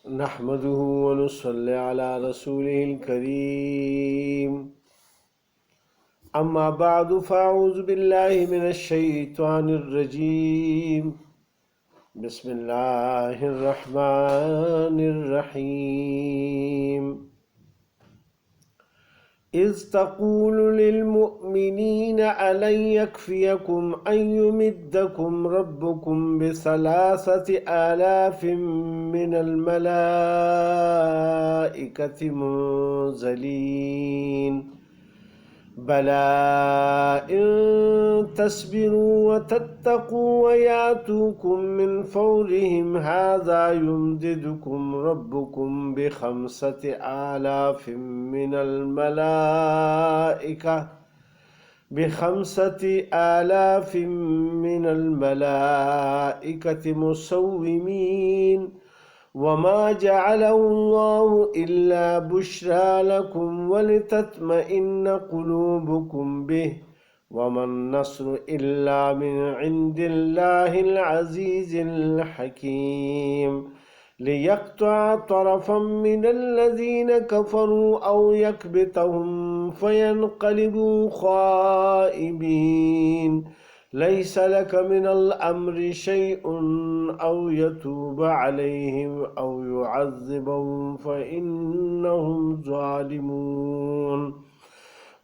نحمده ونصلي على رسوله الكريم أما بعد فأعوذ بالله من الشيطان الرجيم بسم الله الرحمن الرحيم إذ تقول للمؤمنين ألن يكفيكم أن يمدكم ربكم ب3,000 من الملائكة منزلين بلى إن تصبروا وتتقوا ويأتوكم من فورهم هذا يمددكم ربكم ب5,000 من الملائكة مسومين وما جعله الله إلا بشرى لكم ولتطمئن قلوبكم به وما النصر إلا من عند الله العزيز الحكيم ليقطع طرفا من الذين كفروا أو يكبتهم فينقلبوا خائبين ليس لك من الأمر شيء أو يتوب عليهم أو يعذبهم فإنهم ظالمون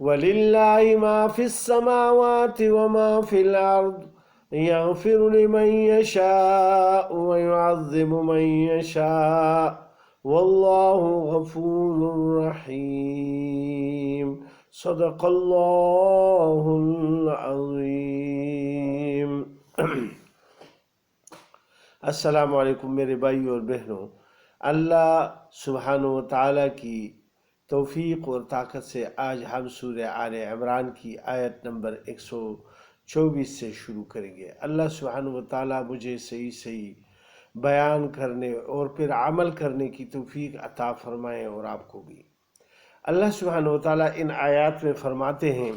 ولله ما في السماوات وما في الأرض يغفر لمن يشاء ويعذب من يشاء والله غفور رحيم صدق اللہ العظیم۔ السلام علیکم میرے بھائیوں اور بہنوں، اللہ سبحانہ و تعالی کی توفیق اور طاقت سے آج ہم سورہ آل عمران کی آیت نمبر 124 سے شروع کریں گے۔ اللہ سبحانہ و تعالی مجھے صحیح بیان کرنے اور پھر عمل کرنے کی توفیق عطا فرمائیں اور آپ کو بھی۔ اللہ سبحانہ و تعالیٰ ان آیات میں فرماتے ہیں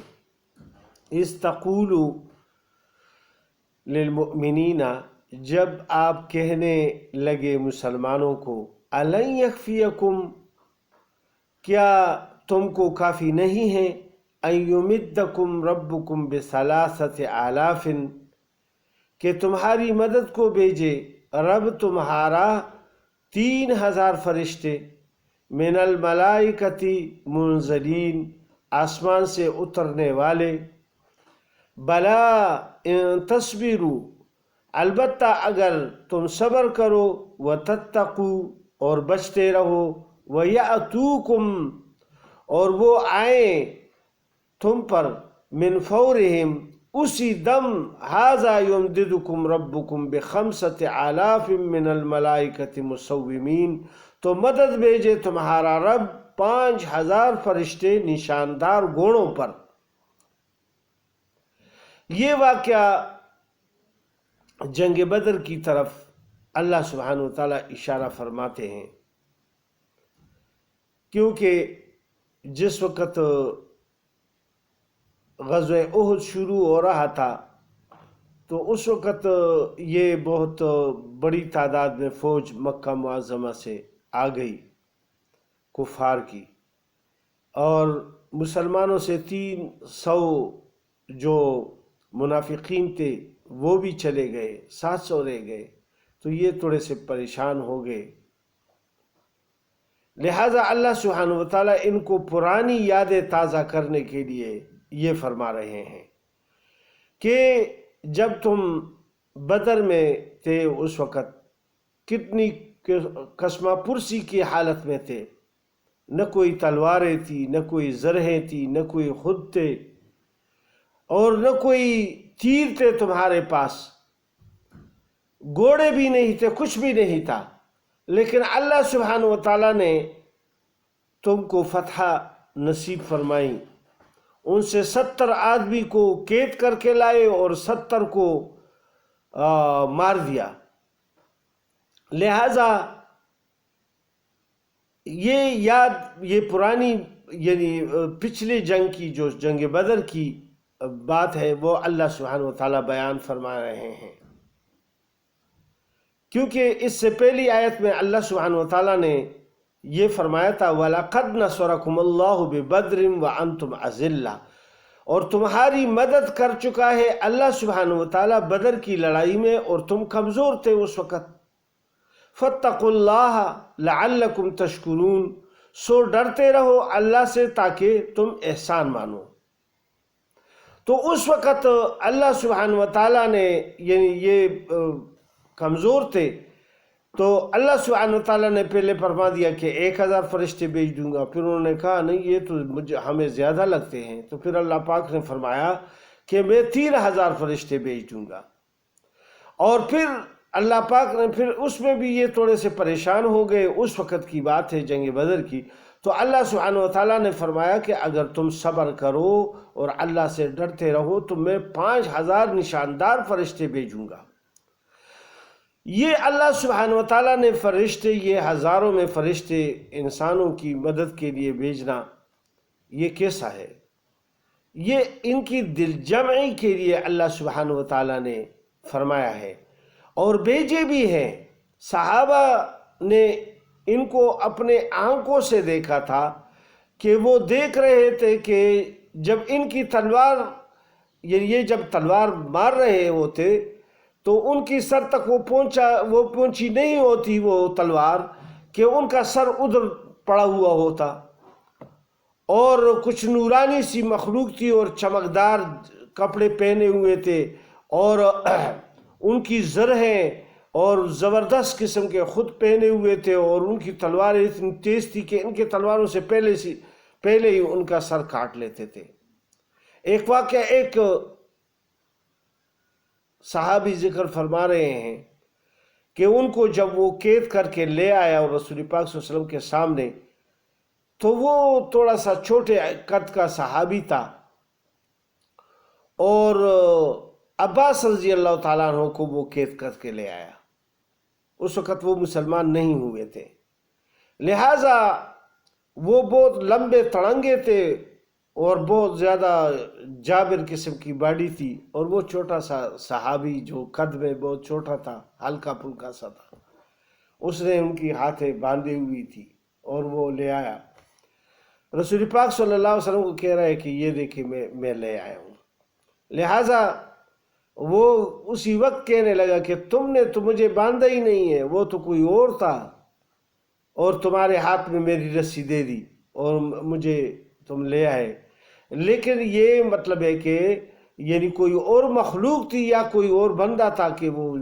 اِذْ تَقُولُ لِلْمُؤْمِنِينَ، جب آپ کہنے لگے مسلمانوں کو أَلَنْ يَكْفِيَكُمْ، کیا تم کو کافی نہیں ہے أَن يُمِدَّكُمْ رَبُّكُمْ ب3,000 کہ تمہاری مدد کو بھیجے رب تمہارا 3,000 فرشتے من الملائکتی منزلین، آسمان سے اترنے والے، بلا ان تصبروا، البتہ اگر تم صبر کرو، وتتقوا، اور بچتے رہو، ویأتوکم، اور وہ آئیں تم پر، من فورہم، اسی دم، ھذا یمددکم ربکم ب5,000 من الملائکۃ مسومین، تو مدد بھیجے تمہارا رب 5,000 فرشتے نشاندار گھوڑوں پر۔ یہ واقعہ جنگ بدر کی طرف اللہ سبحانہ وتعالی اشارہ فرماتے ہیں، کیونکہ جس وقت غزوہ احد شروع ہو رہا تھا تو اس وقت یہ بہت بڑی تعداد میں فوج مکہ معظمہ سے آ گئی کفار کی، اور مسلمانوں سے 300 جو منافقین تھے وہ بھی چلے گئے، 700 رہ گئے، تو یہ تھوڑے سے پریشان ہو گئے۔ لہذا اللہ سبحانہ وتعالیٰ ان کو پرانی یادیں تازہ کرنے کے لیے یہ فرما رہے ہیں کہ جب تم بدر میں تھے اس وقت کتنی قسمہ پرسی کی حالت میں تھے، نہ کوئی تلواریں تھی، نہ کوئی زرہیں تھی، نہ کوئی خود تھے، اور نہ کوئی تیر تھے تمہارے پاس، گھوڑے بھی نہیں تھے، کچھ بھی نہیں تھا، لیکن اللہ سبحانہ و تعالیٰ نے تم کو فتح نصیب فرمائی۔ ان سے 70 آدمی کو قید کر کے لائے اور 70 کو مار دیا۔ لہذا یہ یاد، یہ پرانی یعنی پچھلی جنگ کی جو جنگ بدر کی بات ہے وہ اللہ سبحانہ و تعالیٰ بیان فرما رہے ہیں کیونکہ اس سے پہلی آیت میں اللہ سبحانہ وتعالیٰ نے یہ فرمایا تھا وَلَقَدْ نَصَرَكُمُ اللَّهُ بِبَدْرٍ وَأَنْتُمْ أَذِلَّةٌ، اور تمہاری مدد کر چکا ہے اللہ سبحانہ وتعالیٰ بدر کی لڑائی میں اور تم کمزور تھے اس وقت۔ فَاتَّقُوا اللَّهَ لَعَلَّكُمْ تَشْكُرُونَ، سو ڈرتے رہو اللہ سے تاکہ تم احسان مانو۔ تو اس وقت اللہ سبحانہ وتعالیٰ نے یعنی یہ کمزور تھے تو اللہ سبحانہ وتعالیٰ نے پہلے فرما دیا کہ 1000 فرشتے بھیج دوں گا، پھر انہوں نے کہا نہیں یہ تو ہمیں زیادہ لگتے ہیں، تو پھر اللہ پاک نے فرمایا کہ میں 3000 فرشتے بھیج دوں گا، اور پھر اللہ پاک نے پھر اس میں بھی یہ تھوڑے سے پریشان ہو گئے، اس وقت کی بات ہے جنگ بدر کی، تو اللہ سبحانہ وتعالیٰ نے فرمایا کہ اگر تم صبر کرو اور اللہ سے ڈرتے رہو تو میں 5000 نشاندار فرشتے بھیجوں گا۔ یہ اللہ سبحانہ وتعالیٰ نے فرشتے، یہ ہزاروں میں فرشتے انسانوں کی مدد کے لیے بھیجنا، یہ کیسا ہے؟ یہ ان کی دل جمعی کے لیے اللہ سبحانہ وتعالیٰ نے فرمایا ہے، اور بھیجے بھی ہیں۔ صحابہ نے ان کو اپنے آنکھوں سے دیکھا تھا کہ وہ دیکھ رہے تھے کہ جب ان کی تلوار یہ جب تلوار مار رہے ہوتے تو ان کی سر تک وہ پہنچی نہیں ہوتی وہ تلوار، کہ ان کا سر ادھر پڑا ہوا ہوتا، اور کچھ نورانی سی مخلوق تھی اور چمکدار کپڑے پہنے ہوئے تھے، اور ان کی زرہیں اور زبردست قسم کے خود پہنے ہوئے تھے، اور ان کی تلواریں اتنی تیز تھی کہ ان کے تلواروں سے پہلے ہی ان کا سر کاٹ لیتے تھے۔ ایک واقعہ ایک صحابی ذکر فرما رہے ہیں کہ ان کو جب وہ قید کر کے لے آیا اور رسول پاک صلی اللہ علیہ وسلم کے سامنے، تو وہ تھوڑا سا چھوٹے قد کا صحابی تھا، اور عباس رضی اللہ تعالیٰ عنہ کو وہ قید کر کے لے آیا۔ اس وقت وہ مسلمان نہیں ہوئے تھے، لہٰذا وہ بہت لمبے تڑنگے تھے اور بہت زیادہ جابر قسم کی باڈی تھی، اور وہ چھوٹا سا صحابی جو قد میں بہت چھوٹا تھا، ہلکا پھلکا سا تھا، اس نے ان کی ہاتھیں باندھی ہوئی تھی اور وہ لے آیا۔ رسول پاک صلی اللہ علیہ وسلم کو کہہ رہا ہے کہ یہ دیکھیں میں لے آیا ہوں۔ لہٰذا وہ اسی وقت کہنے لگا کہ تم نے تو مجھے باندھا ہی نہیں ہے، وہ تو کوئی اور تھا، اور تمہارے ہاتھ میں میری رسی دے دی اور مجھے تم لے آئے۔ لیکن یہ مطلب ہے کہ یعنی کوئی اور مخلوق تھی یا کوئی اور بندہ تھا کہ وہ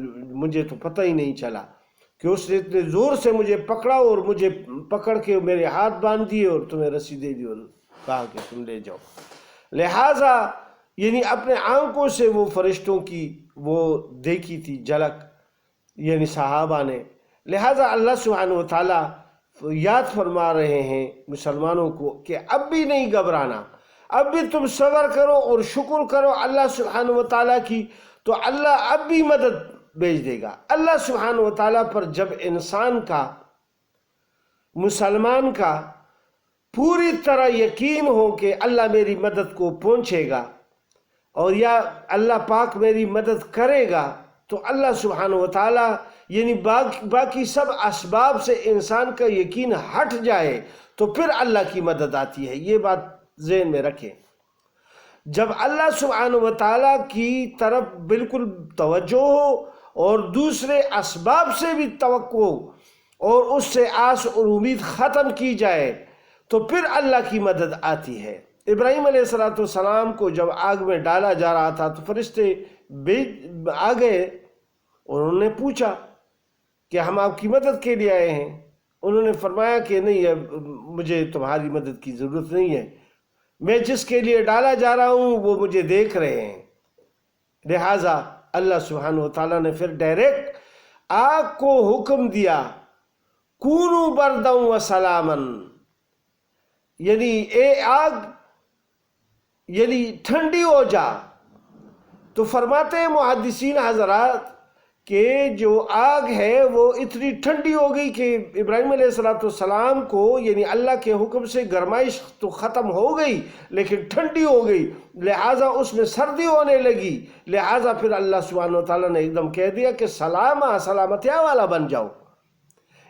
مجھے تو پتہ ہی نہیں چلا، کہ اس نے اتنے زور سے مجھے پکڑا اور مجھے پکڑ کے میرے ہاتھ باندھ دیے اور تمہیں رسی دے دی اور کہا کہ تم لے جاؤ۔ لہٰذا یعنی اپنے آنکھوں سے وہ فرشتوں کی وہ دیکھی تھی جھلک یعنی صحابہ نے۔ لہٰذا اللہ سبحانہ وتعالیٰ یاد فرما رہے ہیں مسلمانوں کو کہ اب بھی نہیں گھبرانا، اب بھی تم صبر کرو اور شکر کرو اللہ سبحانہ وتعالیٰ کی، تو اللہ اب بھی مدد بھیج دے گا۔ اللہ سبحانہ وتعالیٰ پر جب انسان کا، مسلمان کا پوری طرح یقین ہو کہ اللہ میری مدد کو پہنچے گا اور یا اللہ پاک میری مدد کرے گا، تو اللہ سبحانہ وتعالیٰ یعنی باقی سب اسباب سے انسان کا یقین ہٹ جائے تو پھر اللہ کی مدد آتی ہے۔ یہ بات ذہن میں رکھیں۔ جب اللہ سبحانہ وتعالیٰ کی طرف بالکل توجہ ہو اور دوسرے اسباب سے بھی توقع ہو اور اس سے آس اور امید ختم کی جائے تو پھر اللہ کی مدد آتی ہے۔ ابراہیم علیہ السلام کو جب آگ میں ڈالا جا رہا تھا تو فرشتے آ گئے، انہوں نے پوچھا کہ ہم آپ کی مدد کے لیے آئے ہیں۔ انہوں نے فرمایا کہ نہیں، مجھے تمہاری مدد کی ضرورت نہیں ہے، میں جس کے لیے ڈالا جا رہا ہوں وہ مجھے دیکھ رہے ہیں۔ لہٰذا اللہ سبحانہ وتعالیٰ نے پھر ڈائریکٹ آگ کو حکم دیا، کونوا بردا و سلاما، یعنی اے آگ یعنی ٹھنڈی ہو جا۔ تو فرماتے ہیں محدثین حضرات کہ جو آگ ہے وہ اتنی ٹھنڈی ہو گئی کہ ابراہیم علیہ السلام کو یعنی اللہ کے حکم سے گرمائش تو ختم ہو گئی لیکن ٹھنڈی ہو گئی، لہٰذا اس میں سردی ہونے لگی، لہٰذا پھر اللہ سبحانہ وتعالیٰ نے ایک دم کہہ دیا کہ سلامتیاں والا بن جاؤ،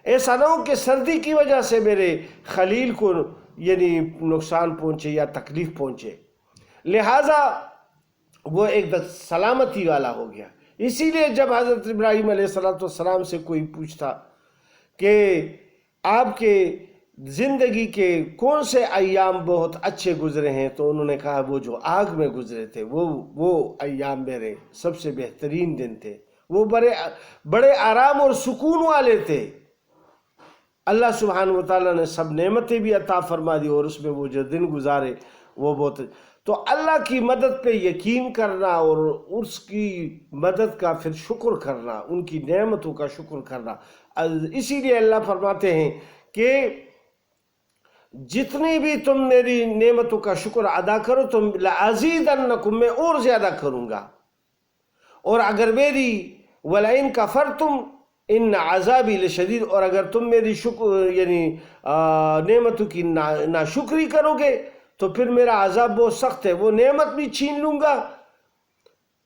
ایسا نہ ہو کہ سردی کی وجہ سے میرے خلیل کو یعنی نقصان پہنچے یا تکلیف پہنچے، لہٰذا وہ ایک دم سلامتی والا ہو گیا۔ اسی لیے جب حضرت ابراہیم علیہ السلام سے کوئی پوچھتا کہ آپ کے زندگی کے کون سے ایام بہت اچھے گزرے ہیں تو انہوں نے کہا وہ جو آگ میں گزرے تھے وہ ایام میرے سب سے بہترین دن تھے، وہ بڑے آرام اور سکون والے تھے۔ اللہ سبحانہ وتعالیٰ نے سب نعمتیں بھی عطا فرما دی اور اس میں وہ جو دن گزارے وہ بہت، تو اللہ کی مدد پہ یقین کرنا اور اس کی مدد کا پھر شکر کرنا، ان کی نعمتوں کا شکر کرنا۔ اسی لیے اللہ فرماتے ہیں کہ جتنی بھی تم میری نعمتوں کا شکر ادا کرو تم لَأَزِيدَنَّكُمْ، میں اور زیادہ کروں گا، اور اگر میری وَلَئِن كَفَرْتُمْ إِنَّ عَذَابِي لَشَدِيدٌ، اور اگر تم میری شکر یعنی نعمتوں کی ناشکری کرو گے تو پھر میرا عذاب بہت سخت ہے، وہ نعمت بھی چھین لوں گا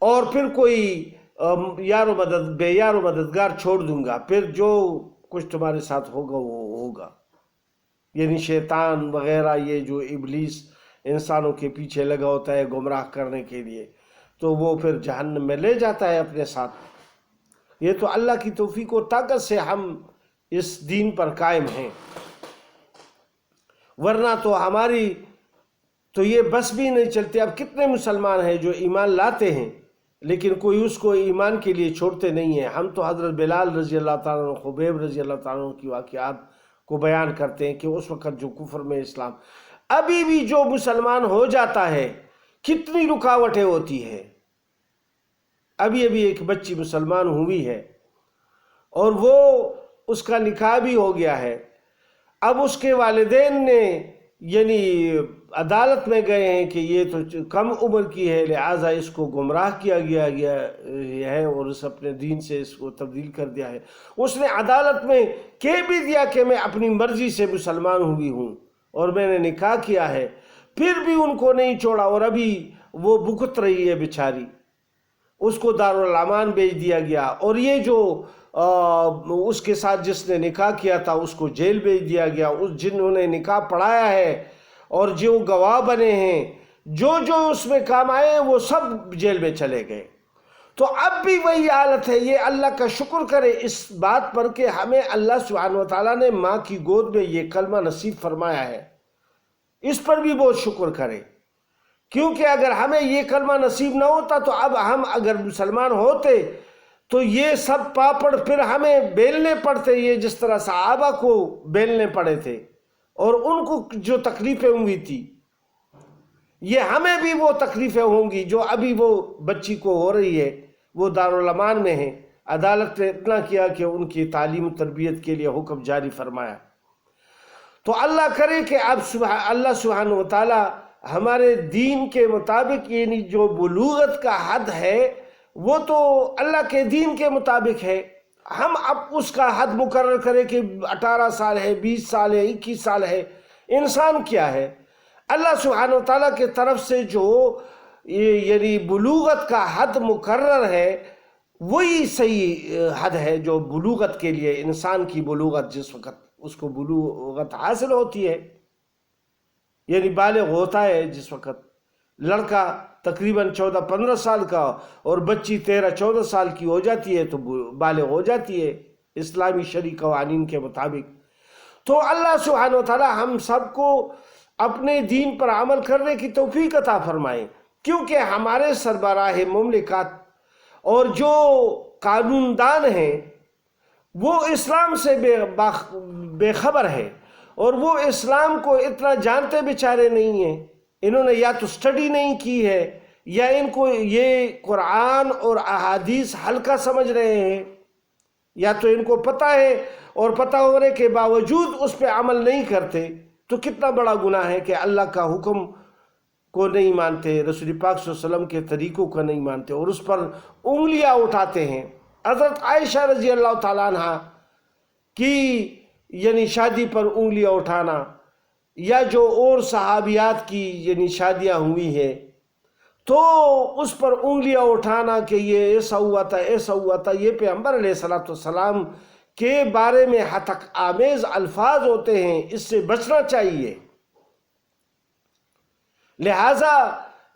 اور پھر کوئی بے یار و مددگار چھوڑ دوں گا، پھر جو کچھ تمہارے ساتھ ہوگا وہ ہوگا۔ یعنی شیطان وغیرہ یہ جو ابلیس انسانوں کے پیچھے لگا ہوتا ہے گمراہ کرنے کے لیے، تو وہ پھر جہنم میں لے جاتا ہے اپنے ساتھ۔ یہ تو اللہ کی توفیق و طاقت سے ہم اس دین پر قائم ہیں، ورنہ تو ہماری تو یہ بس بھی نہیں چلتے۔ اب کتنے مسلمان ہیں جو ایمان لاتے ہیں لیکن کوئی اس کو ایمان کے لیے چھوڑتے نہیں ہیں۔ ہم تو حضرت بلال رضی اللہ تعالیٰ عنہ، خبیب رضی اللہ تعالیٰ عنہ کی واقعات کو بیان کرتے ہیں کہ اس وقت جو کفر میں اسلام، ابھی بھی جو مسلمان ہو جاتا ہے کتنی رکاوٹیں ہوتی ہیں۔ ابھی ایک بچی مسلمان ہوئی ہے اور وہ اس کا نکاح بھی ہو گیا ہے، اب اس کے والدین نے یعنی عدالت میں گئے ہیں کہ یہ تو کم عمر کی ہے لہٰذا اس کو گمراہ کیا گیا ہے اور اس اپنے دین سے اس کو تبدیل کر دیا ہے۔ اس نے عدالت میں کہہ بھی دیا کہ میں اپنی مرضی سے مسلمان ہوئی ہوں اور میں نے نکاح کیا ہے، پھر بھی ان کو نہیں چھوڑا اور ابھی وہ بھگت رہی ہے بیچاری۔ اس کو دارالعمان بھیج دیا گیا اور یہ جو اس کے ساتھ جس نے نکاح کیا تھا اس کو جیل بھیج دیا گیا، جنہوں نے نکاح پڑھایا ہے اور جو گواہ بنے ہیں جو اس میں کام آئے ہیں وہ سب جیل میں چلے گئے۔ تو اب بھی وہی حالت ہے۔ یہ اللہ کا شکر کرے اس بات پر کہ ہمیں اللہ سبحانہ وتعالیٰ نے ماں کی گود میں یہ کلمہ نصیب فرمایا ہے، اس پر بھی بہت شکر کرے، کیونکہ اگر ہمیں یہ کلمہ نصیب نہ ہوتا تو اب ہم اگر مسلمان ہوتے تو یہ سب پاپڑ پھر ہمیں بیلنے پڑتے، یہ جس طرح صحابہ کو بیلنے پڑے تھے اور ان کو جو تکلیفیں ہوئی تھی یہ ہمیں بھی وہ تکلیفیں ہوں گی جو ابھی وہ بچی کو ہو رہی ہے۔ وہ دارالعمان میں ہیں، عدالت نے اتنا کیا کہ ان کی تعلیم و تربیت کے لیے حکم جاری فرمایا۔ تو اللہ کرے کہ اب اللہ سبحانہ وتعالی ہمارے دین کے مطابق یعنی جو بلوغت کا حد ہے وہ تو اللہ کے دین کے مطابق ہے، ہم اب اس کا حد مقرر کریں کہ 18 سال ہے، 20 سال ہے، 21 سال ہے۔ انسان کیا ہے؟ اللہ سبحانہ وتعالیٰ کے طرف سے جو یعنی بلوغت کا حد مقرر ہے وہی صحیح حد ہے جو بلوغت کے لیے، انسان کی بلوغت جس وقت اس کو بلوغت حاصل ہوتی ہے یعنی بالغ ہوتا ہے، جس وقت لڑکا تقریباً 14-15 سال کا اور بچی 13-14 سال کی ہو جاتی ہے تو بالغ ہو جاتی ہے اسلامی شرعی قوانین کے مطابق۔ تو اللہ سبحانہ وتعالی ہم سب کو اپنے دین پر عمل کرنے کی توفیق عطا فرمائے، کیونکہ ہمارے سربراہ مملکت اور جو قانون دان ہیں وہ اسلام سے بے خبر ہے اور وہ اسلام کو اتنا جانتے بیچارے نہیں ہیں۔ انہوں نے یا تو سٹڈی نہیں کی ہے یا ان کو یہ قرآن اور احادیث ہلکا سمجھ رہے ہیں، یا تو ان کو پتہ ہے اور پتہ ہونے کے باوجود اس پہ عمل نہیں کرتے۔ تو کتنا بڑا گناہ ہے کہ اللہ کا حکم کو نہیں مانتے، رسول پاک صلی اللہ علیہ وسلم کے طریقوں کو نہیں مانتے اور اس پر انگلیاں اٹھاتے ہیں۔ حضرت عائشہ رضی اللہ تعالیٰ عنہ کی یعنی شادی پر انگلیاں اٹھانا، یا جو اور صحابیات کی یعنی شادیاں ہوئی ہیں تو اس پر انگلیاں اٹھانا کہ یہ ایسا ہوا تھا ایسا ہوا تھا، یہ پیغمبر علیہ السلام کے بارے میں ہتک آمیز الفاظ ہوتے ہیں، اس سے بچنا چاہیے۔ لہٰذا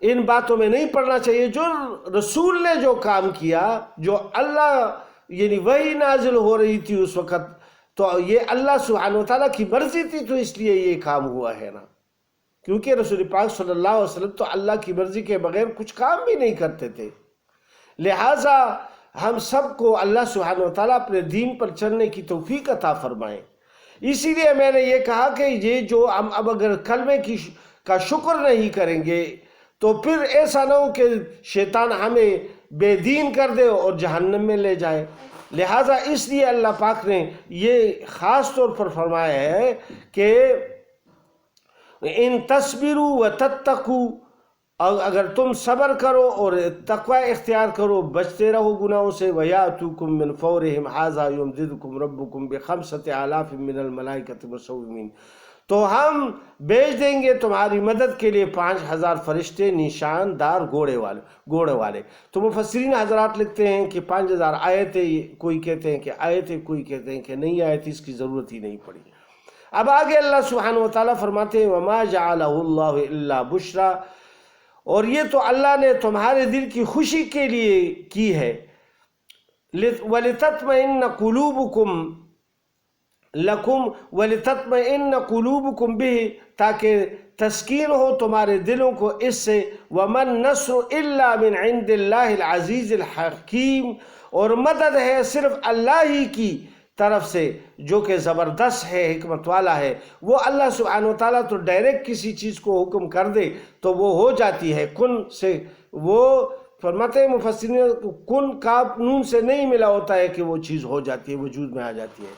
ان باتوں میں نہیں پڑنا چاہیے۔ جو رسول نے جو کام کیا، جو اللہ یعنی وحی نازل ہو رہی تھی اس وقت، تو یہ اللہ سبحانہ وتعالیٰ کی مرضی تھی، تو اس لیے یہ کام ہوا ہے نا، کیونکہ رسول پاک صلی اللہ علیہ وسلم تو اللہ کی مرضی کے بغیر کچھ کام بھی نہیں کرتے تھے۔ لہٰذا ہم سب کو اللہ سبحانہ وتعالیٰ اپنے دین پر چلنے کی توفیق عطا فرمائیں۔ اسی لیے میں نے یہ کہا کہ یہ جو ہم اب اگر کلمے کا شکر نہیں کریں گے تو پھر ایسا نہ ہو کہ شیطان ہمیں بے دین کر دے اور جہنم میں لے جائے۔ لہٰذا اس لیے اللہ پاک نے یہ خاص طور پر فرمایا ہے کہ ان تصبروا وتتقوا، اگر تم صبر کرو اور تقوی اختیار کرو، بچتے رہو گناہوں سے، وَيَأْتُوكُم مِّن فَوْرِهِمْ هَٰذَا يُمْدِدْكُمْ رَبُّكُم بِخَمْسَةِ آلَافٍ مِّنَ الْمَلَائِكَةِ مُسَوِّمِينَ، تو ہم بھیج دیں گے تمہاری مدد کے لیے 5000 فرشتے نشاندار گھوڑے والے۔ تو مفسرین حضرات لکھتے ہیں کہ 5000 آیتیں، کوئی کہتے ہیں کہ آیتیں، کوئی کہتے ہیں کہ نہیں آیتیں، اس کی ضرورت ہی نہیں پڑی۔ اب آگے اللہ سبحانہ وتعالیٰ فرماتے ہیں وَمَا جَعَلَهُ اللَّهُ إِلَّا بُشْرَىٰ، اور یہ تو اللہ نے تمہارے دل کی خوشی کے لیے کی ہے، وَلِتَطْمَئِنَّ قُلُوبُكُمْ لَكُمْ وَلِتَطْمَئِنَّ قُلُوبُكُمْ بِهِ، تاکہ تسکین ہو تمہارے دلوں کو اس سے، وَمَن نَّصْرُ إِلَّا مِنْ عِنْدِ اللَّهِ الْعَزِيزِ الْحَكِيمِ، اور مدد ہے صرف اللہ ہی کی طرف سے جو کہ زبردست ہے، حکمت والا ہے۔ وہ اللہ سبحانہ وتعالیٰ تو ڈائریکٹ کسی چیز کو حکم کر دے تو وہ ہو جاتی ہے، کن سے۔ وہ فرماتے ہیں مفسرین کن کاف نون سے نہیں ملا ہوتا ہے کہ وہ چیز ہو جاتی ہے، وجود میں آ جاتی ہے۔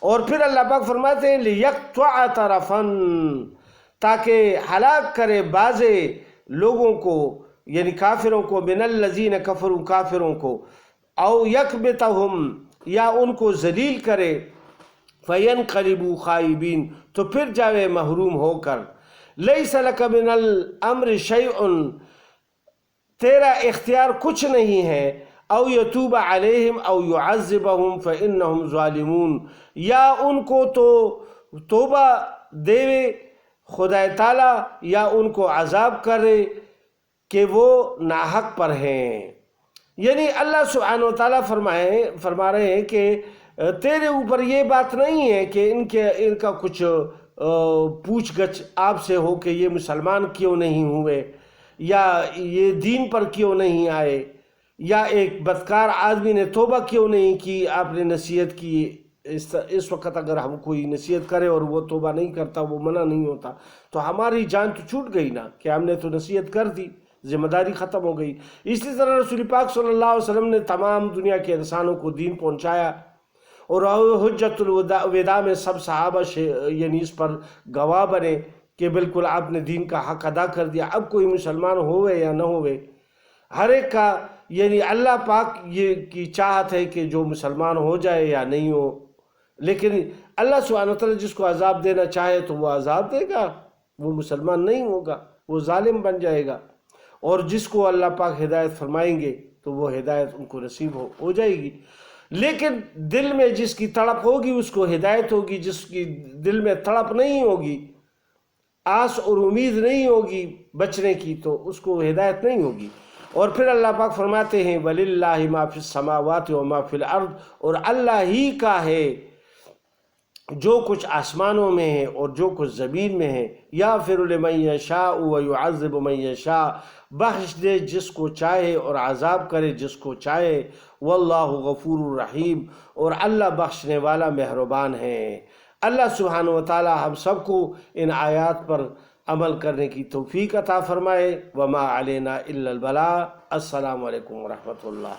اور پھر اللہ پاک فرماتے ہیں لِيَقْطَعَ طَرَفًا، تاکہ ہلاک کرے بعضے لوگوں کو یعنی کافروں کو، مِنَ الَّذِينَ كَفَرُوا کافروں کو، اَوْ يَكْبِتَهُمْ یا ان کو ذلیل کرے، فَيَنْقَلِبُوا خَائِبِينَ تو پھر جاوے محروم ہو کر۔ لَيْسَ لَكَ مِنَ الْأَمْرِ شَيْءٌ تیرا اختیار کچھ نہیں ہے، اَوْ يَتُوبَ عَلَيْهِمْ اَوْ يُعَذِّبَهُمْ فَإِنَّهُمْ ظَالِمُونَ، یا ان کو تو توبہ دے خدا تعالیٰ یا ان کو عذاب کرے کہ وہ ناحق پر ہیں۔ یعنی اللہ سبحانہ وتعالیٰ فرما رہے ہیں کہ تیرے اوپر یہ بات نہیں ہے کہ ان کا کچھ پوچھ گچھ آپ سے ہو کہ یہ مسلمان کیوں نہیں ہوئے، یا یہ دین پر کیوں نہیں آئے، یا ایک بدکار آدمی نے توبہ کیوں نہیں کی، آپ نے نصیحت کی۔ اس وقت اگر ہم کوئی نصیحت کرے اور وہ توبہ نہیں کرتا، وہ منع نہیں ہوتا، تو ہماری جان تو چھوٹ گئی نا، کہ ہم نے تو نصیحت کر دی، ذمہ داری ختم ہو گئی۔ اسی طرح رسول پاک صلی اللہ علیہ وسلم نے تمام دنیا کے انسانوں کو دین پہنچایا، اور حجت الوداع میں سب صحابہ یعنی اس پر گواہ بنے کہ بالکل آپ نے دین کا حق ادا کر دیا۔ اب کوئی مسلمان ہوئے یا نہ ہوئے، ہر ایک کا یعنی اللہ پاک یہ کی چاہت ہے کہ جو مسلمان ہو جائے یا نہیں ہو، لیکن اللہ سبحانہ وتعالیٰ جس کو عذاب دینا چاہے تو وہ عذاب دے گا، وہ مسلمان نہیں ہوگا، وہ ظالم بن جائے گا۔ اور جس کو اللہ پاک ہدایت فرمائیں گے تو وہ ہدایت ان کو نصیب ہو جائے گی۔ لیکن دل میں جس کی تڑپ ہوگی اس کو ہدایت ہوگی، جس کی دل میں تڑپ نہیں ہوگی، آس اور امید نہیں ہوگی بچنے کی، تو اس کو ہدایت نہیں ہوگی۔ اور پھر اللہ پاک فرماتے ہیں وَلِلَّهِ مَا فِي السَّمَاوَاتِ وَمَا فِي الْأَرْضِ، اور اللہ ہی کا ہے جو کچھ آسمانوں میں ہے اور جو کچھ زمین میں ہے۔ یغفر لمن یشاء ویعذب من یشاء، بخش دے جس کو چاہے اور عذاب کرے جس کو چاہے۔ واللہ غفور الرحیم، اور اللہ بخشنے والا مہربان ہے۔ اللہ سبحانہ وتعالی ہم سب کو ان آیات پر عمل کرنے کی توفیق عطا فرمائے۔ وما علینا الا البلاغ۔ السلام علیکم ورحمۃ اللہ۔